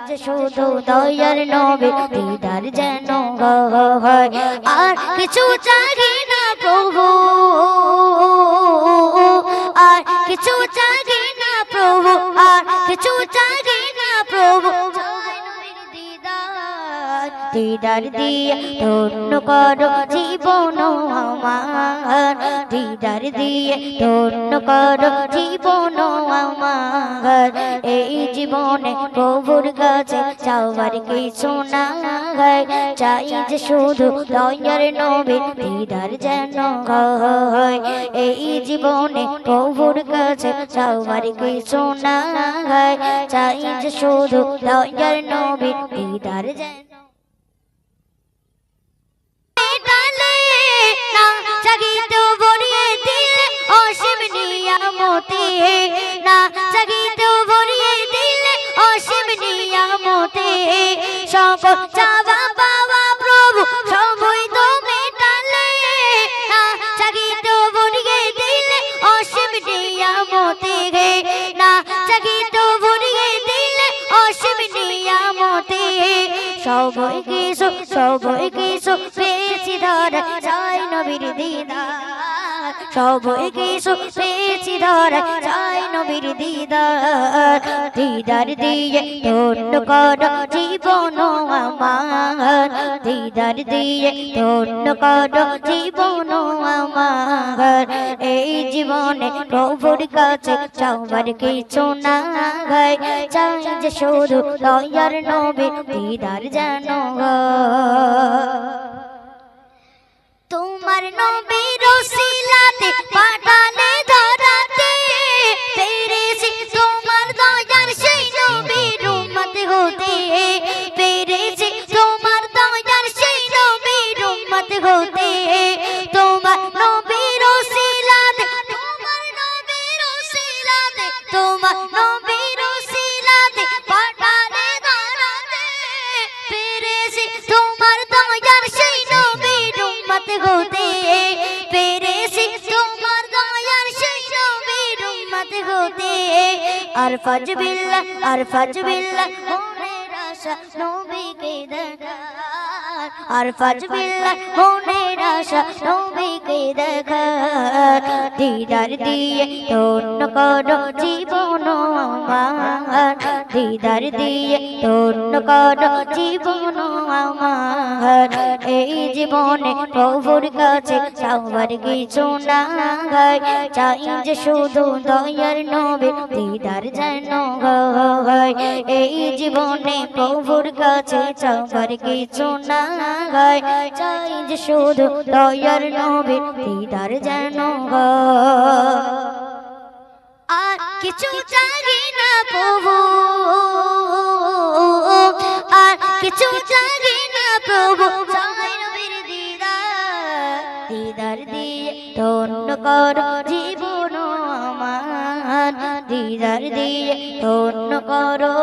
যে শুধু দয়ার নবী দিদার যেন হয় আর কিছু চাহি না প্রভু আর কিছু চাহি না প্রভু আর কিছু চাহি না প্রভু দিদার দিয়ে ধন্য করো জীবন আমার দিদার দিয়ে ধন্য করো জীবন আমার এই জীবনে প্রভুর কাছে চাওয়ার কিছু না চাই যে শুধু দয়ার নবী দিদার যেন হয় এই জীবনে প্রভুর কাছে চাওয়ার কিছু না চাই যে শুধু দয়ার নবী দিদার যেন জাগিতে ভরিয়ে দিলে অসীম নিয়ামতে না জাগিতে ভরিয়ে দিলে অসীম নিয়ামতে সকল চাওয়া পাওয়া প্রভু সবই তো মেটালে না জাগিতে ভরিয়ে দিলে অসীম নিয়ামতে না জাগিতে ভরিয়ে দিলে অসীম নিয়ামতে সবই কিছু পেয়েছি ধরা চাই নবীর দিদার সবই কিছু পেয়েছি ধরা চাই নবীর দিদার দিদার দিয়ে ধন্য করো জীবন আমার দিদার দিয়ে ধন্য করো জীবন আমার এই জীবনে প্রভুর কাছে চাওয়ার কিছু না চাই যে শুধু দয়ার নবী দিদার যেন তোমার নবীর ওসিলাতে পাঠালে ধরাতে পেরেছি তোমার দয়ার সেই নবীর উম্মত হতে পেরেছি তোমার দয়ার সেই নবীর উম্মত হতে তোমার নবীর ওসিলাতে তোমার নবীর ওসিলাতে তোমার নবীর ওসিলাতে পাঠালে ধরাতে পেরেছি তোমার দয়ার সেই নবীর উম্মত হতে পেরেছি তোমার দয়ার সেই নবীর উম্মত হতে আর ফাজবিল্লাহ মনের আশা নবীকে দেখা আর ফাজবিল্লাহ মনের আশা নবীকে দেখা দিদার দিয়ে ধন্য করো জীবন আমার দিদার দিয়ে ধন্য করো জীবন আমার এই জীবনে প্রভুর কাছে চাওয়ার কিছু না চাই যে শুধু দয়ার নবী দিদার যেন হয় এই জীবনে প্রভুর কাছে চাওয়ার কিছু না চাই যে শুধু দয়ার নবী দিদার যেন আর কিছু চাই না প্রভু আর কিছু চাই না প্রভু চাই নবীর দিদার দিয়ে ধন্য করো জীবন আমার দিদার দিয়ে ধন্য করো